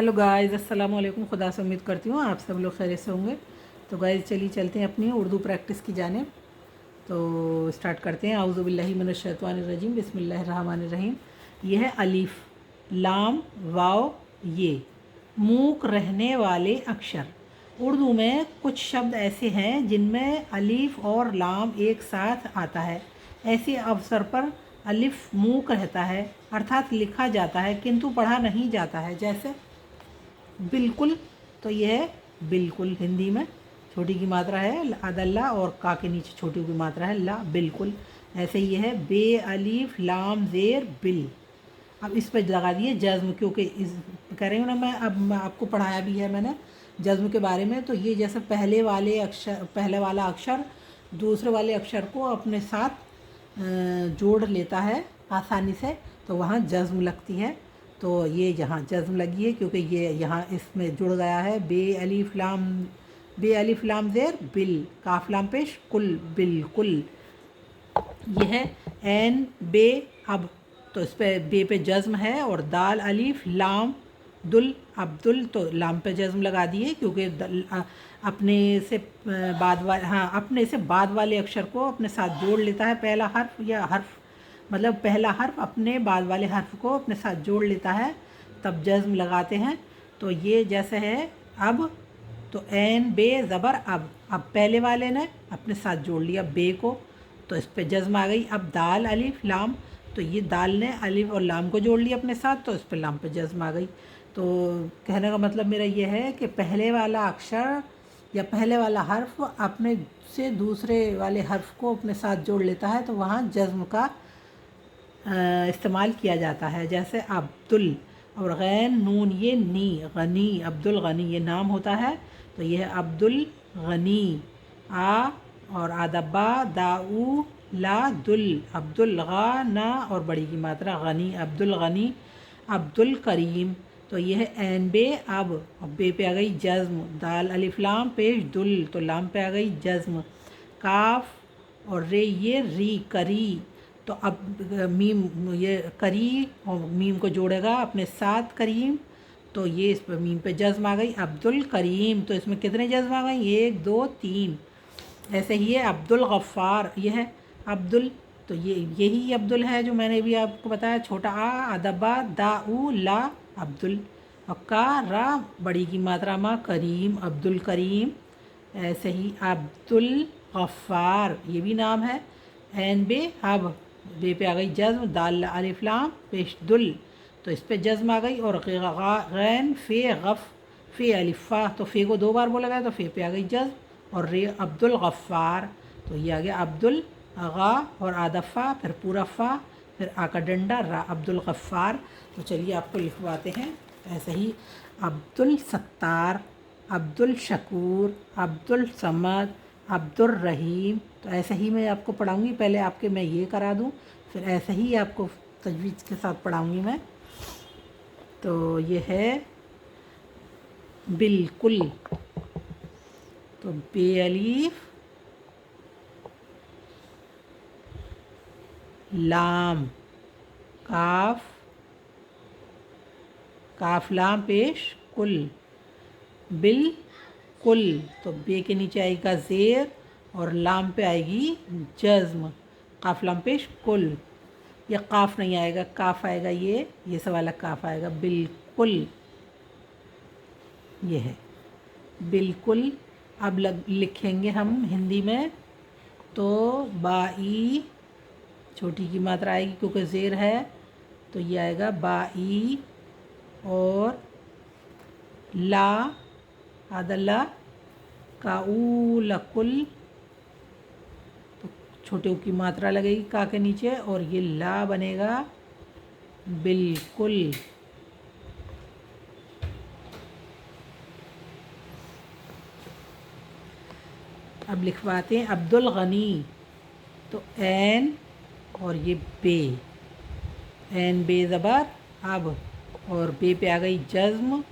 Hello guys, अस्सलाम वालेकुम। खुदा से उम्मीद करती हूँ आप सब लोग खैरियत से होंगे। तो गाइस चलिए चलते हैं अपनी उर्दू प्रैक्टिस की जानिब। तो स्टार्ट करते हैं। आऊज़ु बिल्लाहि मिनश शैतानिर रजीम, बिस्मिल्लाहिर रहमानिर रहीम। यह है अलिफ, लाम, वाव, ये मूक रहने वाले अक्षर। उर्दू में कुछ शब्द ऐसे हैं जिनमें अलिफ और लाम एक साथ आता है। ऐसे अवसर पर अलिफ मूक रहता है, अर्थात लिखा जाता है किंतु पढ़ा नहीं जाता है। जैसे बिल्कुल, तो यह है बिल्कुल। हिंदी में छोटी की मात्रा है अदल्ला और का के नीचे छोटी की मात्रा है ला, बिल्कुल। ऐसे ही है बे अलीफ लाम ज़ेर बिल। अब इस पर लगा दिए जज्म, क्योंकि इस कह रही हूँ ना मैं, अब मैं आपको पढ़ाया भी है मैंने जज्म के बारे में। तो ये जैसे पहले वाला अक्षर दूसरे वाले अक्षर को अपने साथ जोड़ लेता है आसानी से, तो वहाँ जज्म लगती है। तो ये यहाँ जज्म लगी है क्योंकि ये यहाँ इसमें जुड़ गया है। बे अलिफ लाम ज़ेर बिल, काफ लाम पेश कुल, बिल्कुल। ये है एन बे अब, तो इस पे बे पे जज्म है। और दाल अलिफ लाम दुल अब्दुल, तो लाम पे जज्म लगा दिए क्योंकि अपने से अपने से बाद वाले अक्षर को अपने साथ जोड़ लेता है। पहला हर्फ या हर्फ मतलब पहला हर्फ अपने बाद वाले हर्फ को अपने साथ जोड़ लेता है, तब जज्म लगाते हैं। तो ये जैसे है अब, तो एन बे ज़बर अब पहले वाले ने अपने साथ जोड़ लिया बे को, तो इस पे जज्म आ गई। अब दाल अलिफ लाम, तो ये दाल ने अलिफ और लाम को जोड़ लिया अपने साथ, तो इस पे लाम पे जज्म आ गई। तो कहने का मतलब मेरा ये है कि पहले वाला अक्षर या पहले वाला हर्फ अपने से दूसरे वाले हर्फ को अपने साथ जोड़ लेता है, तो वहाँ जज्म का इस्तेमाल किया जाता है। जैसे अब्दुल और गैन नून ये नी, गनी, अब्दुल गनी ये नाम होता है, तो ये है अब्दुल गनी। आ और आदब्बा दाऊ ला दुल, अब्दुल गा ना और बड़ी की मात्रा गनी, अब्दुल गनी। अब्दुल करीम, तो ये है एन बे अब बे पे आ गई जज्म। दाल अलिफ लाम पेश दुल, तो लाम पे आ गई जज्म। काफ और रे ये री करी, तो अब मीम ये करी और मीम को जोड़ेगा अपने साथ करीम, तो ये इस पर मीम पे जज्म आ गई अब्दुल करीम। तो इसमें कितने जज्म आ गई? 1 2 3। ऐसे ही है अब्दुल गफ़ार, ये है अब्दुल, तो ये यही अब्दुल है जो मैंने भी आपको बताया। छोटा आ अदबा दाऊ ला अब्दुल, और का रा बड़ी की मात्रा मा करीम, अब्दुल करीम। ऐसे ही अब्दुल गफ़ार ये भी नाम है। एन बे अब बे पे आ गई जज्म, दाल अलिफ लाम पेश दुल, तो इस पे जज्म आ गई। और गैन फ़े गफ़ फ़े अलिफ़ा, तो फ़े को 2 बार बोला गया तो फ़े पे आ गई जज्म। और रे अब्दुल गफ़ार, तो ये आ गया अब्दुल गा और आदफ़ा फिर पूरा फ़ा फिर आ का डंडा रा, अब्दुल गफ़ार। तो चलिए आपको लिखवाते हैं। ऐसे ही अब्दुल सत्तार, अब्दुल शकूर, अब्दुल समद, अब्दुल रहीम। तो ऐसे ही मैं आपको पढ़ाऊँगी। पहले आपके मैं ये करा दूँ, फिर ऐसे ही आपको तजवीज़ के साथ पढ़ाऊँगी मैं। तो ये है बिल्कुल, तो बे अलीफ लाम काफ, काफ लाम पेश कुल, बिल कुल, तो बे के नीचे आएगा ज़ेर और लाम पे आएगी जज्म, काफ लाम पेश कुल। या काफ नहीं आएगा, काफ आएगा, ये सब वाला काफ आएगा। बिल्कुल, ये है बिल्कुल। अब लिखेंगे हम हिंदी में, तो बाई छोटी की मात्रा आएगी क्योंकि ज़ेर है, तो ये आएगा बाई। और ला आदल्ला काऊ लकुल, तो छोटे की मात्रा लगेगी का के नीचे और ये ला बनेगा बिल्कुल। अब लिखवाते हैं अब्दुल गनी, तो एन और ये बे, एन बे ज़बर अब, और बे पे आ गई जज्म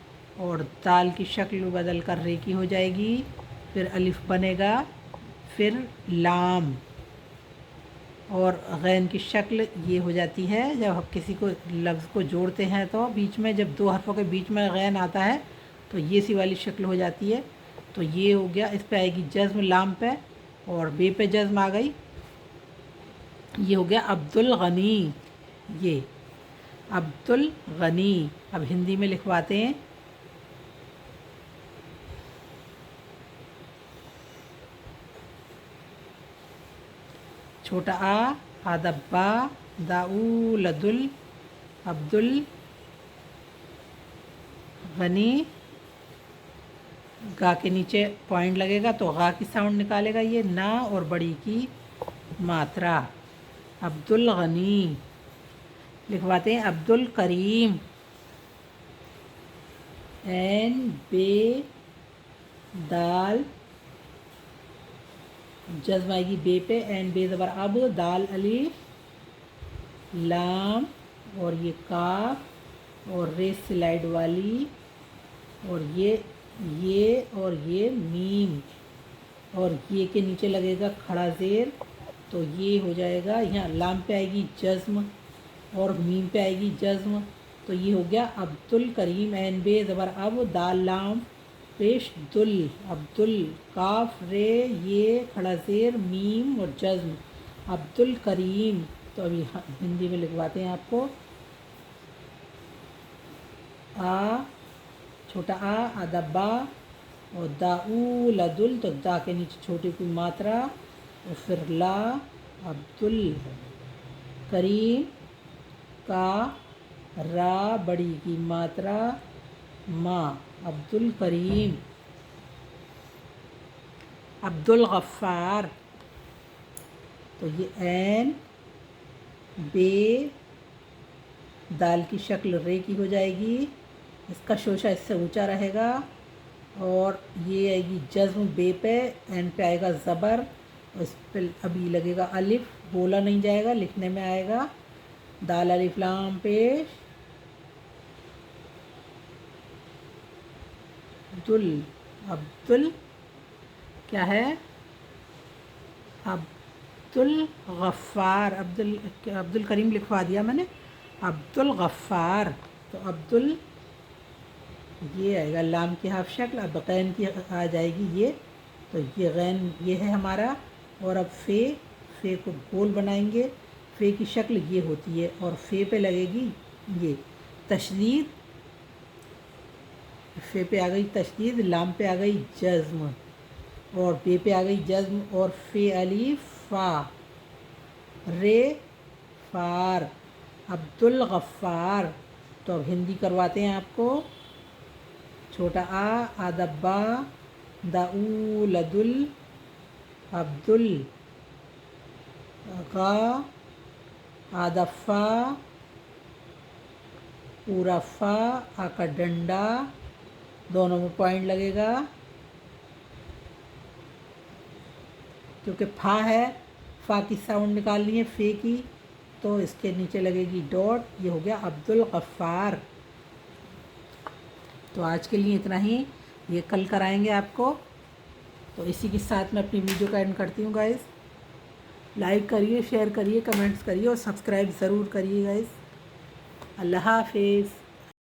और दाल की शक्ल बदल कर रे की हो जाएगी, फिर अलिफ बनेगा, फिर लाम, और गैन की शक्ल ये हो जाती है जब हम किसी को लफ्ज़ को जोड़ते हैं तो बीच में जब दो हरफों के बीच में गैन आता है तो ये सी वाली शक्ल हो जाती है। तो ये हो गया, इस पे आएगी जज़्म लाम पे और बे पे जज़्म आ गई। ये हो गया अब्दुल गनी। ये अब्दुल गनी। अब हिंदी में लिखवाते हैं। छोटा आ आदब्बा दाऊ लदुल अब्दुल गनी। गा के नीचे पॉइंट लगेगा तो गा की साउंड निकालेगा ये, ना और बड़ी की मात्रा। अब्दुल गनी। लिखवाते हैं अब्दुल करीम। एन बे दाल जज़्म आएगी बे पे, एन बे ज़बर अब, दाल अलिफ लाम और ये काफ और रे स्लाइड वाली और ये और ये मीम और ये के नीचे लगेगा खड़ा ज़ेर। तो ये हो जाएगा, यहाँ लाम पे आएगी जज़्म और मीम पे आएगी जज़्म। तो ये हो गया अब्दुल करीम। एन बे ज़बर अब दाल लाम पेश दुल अब्दुल काफ रे ये खड़ा ज़ेर मीम और जज़्म अब्दुल करीम। तो अभी हिंदी में लिखवाते हैं आपको। आ छोटा आ अदब्बा और दाऊ लदुल, तो दा के नीचे छोटी की मात्रा और फिर ला अब्दुल करीम का रा बड़ी की मात्रा मा अब्दुल करीम। अब्दुल गफ़्फ़ार। तो ये ऐन बे दाल की शक्ल रे की हो जाएगी, इसका शोशा इससे ऊंचा रहेगा और ये आएगी जज़्म बे पे, एन पे आएगा ज़बर और इस पर अभी लगेगा अलिफ, बोला नहीं जाएगा लिखने में आएगा। दाल अलिफ लाम पेश अब्दुल अब्दुल क्या है अब्दुल गफ़्फ़ार। अब्दुल करीम लिखवा दिया मैंने, अब्दुल गफ़्फ़ार। तो अब्दुल ये आएगा लाम की हाफ शक्ल, अब गैन की आ जाएगी ये। तो ये गैन ये है हमारा और अब फ़े को गोल बनाएंगे। फ़े की शक्ल ये होती है और फ़े पे लगेगी ये तशदीद। फ़े पे आ गई तशदीद, लाम पे आ गई जज़्म और बे पे आ गई जज़्म और फ़े अलीफ फ़ा रे फ़ार अब्दुल गफ़्फ़ार। तो अब हिंदी करवाते हैं आपको। छोटा आ आदब्बा दाऊ लदुल अब्दुल गा आदफ़ा पूरा फ़ा आका डंडा, दोनों में पॉइंट लगेगा क्योंकि फ़ा है, फ़ा की साउंड निकालनी है फ़े की, तो इसके नीचे लगेगी डॉट। ये हो गया अब्दुल गफ़्फ़ार। तो आज के लिए इतना ही, ये कल कराएंगे आपको। तो इसी के साथ मैं अपनी वीडियो का एंड करती हूँ गाइस। लाइक करिए, शेयर करिए, कमेंट्स करिए और सब्सक्राइब ज़रूर करिए गाइस। अल्लाह हाफिज़।